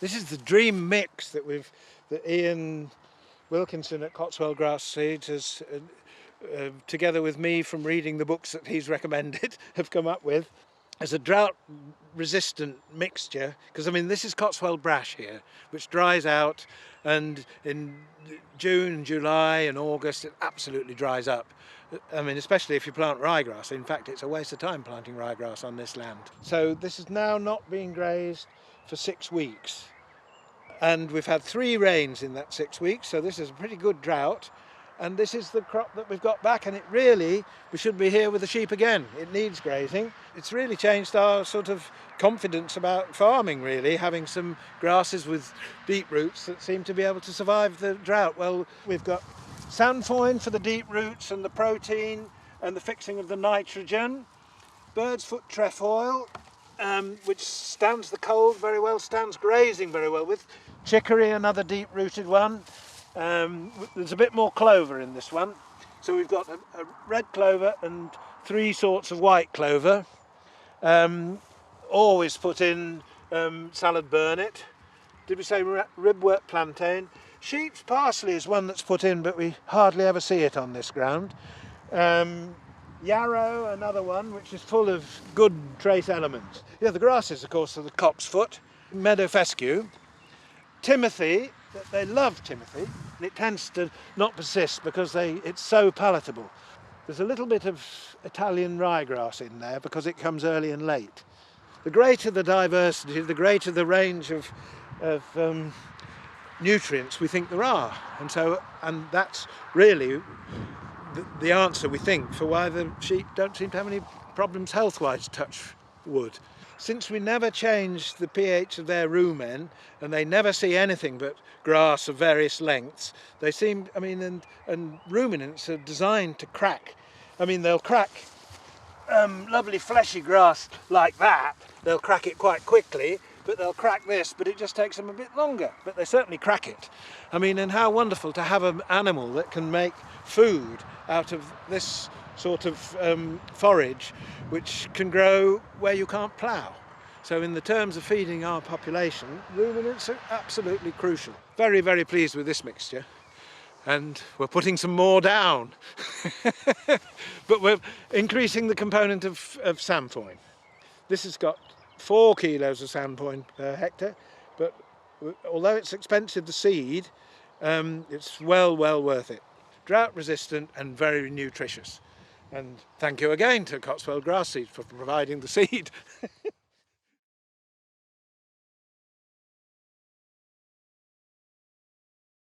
This is the dream mix that Ian Wilkinson at Cotswold Grass Seeds has, together with me from reading the books that he's recommended, have come up with as a drought-resistant mixture. Because I mean, this is Cotswold brash here, which dries out, and in June, July, and August it absolutely dries up. I mean, especially if you plant ryegrass. In fact, it's a waste of time planting ryegrass on this land. So this is now not being grazed for 6 weeks. And we've had 3 rains in that 6 weeks, so this is a pretty good drought. And this is the crop that we've got back, and it really, we should be here with the sheep again. It needs grazing. It's really changed our sort of confidence about farming, really, having some grasses with deep roots that seem to be able to survive the drought. Well, we've got sandfoin for the deep roots and the protein and the fixing of the nitrogen. Bird's foot trefoil, which stands the cold very well, stands grazing very well with. Chicory, another deep-rooted one. There's a bit more clover in this one. So we've got a red clover and 3 sorts of white clover. Always put in salad burnet. Did we say ribwort plantain? Sheep's parsley is one that's put in, but we hardly ever see it on this ground. Yarrow, another one, which is full of good trace elements. Yeah, the grasses, of course, are the copse foot, meadow fescue, timothy. They love timothy, and it tends to not persist because it's so palatable. There's a little bit of Italian ryegrass in there because it comes early and late. The greater the diversity, the greater the range of nutrients we think there are, and that's really the answer, we think, for why the sheep don't seem to have any problems health-wise, touch wood. Since we never change the pH of their rumen, and they never see anything but grass of various lengths, they seem, I mean, and ruminants are designed to crack. I mean, they'll crack lovely fleshy grass like that, they'll crack it quite quickly, but they'll crack this, but it just takes them a bit longer, but they certainly crack it. I mean, and how wonderful to have an animal that can make food out of this sort of forage, which can grow where you can't plough. So in the terms of feeding our population, ruminants are absolutely crucial. Very, very pleased with this mixture. And we're putting some more down. But we're increasing the component of sandfoin. This has got 4 kilos of sandfoin per hectare, but although it's expensive, the seed, it's well worth it. Drought resistant and very nutritious. And thank you again to Cotswold Grass Seeds for providing the seed.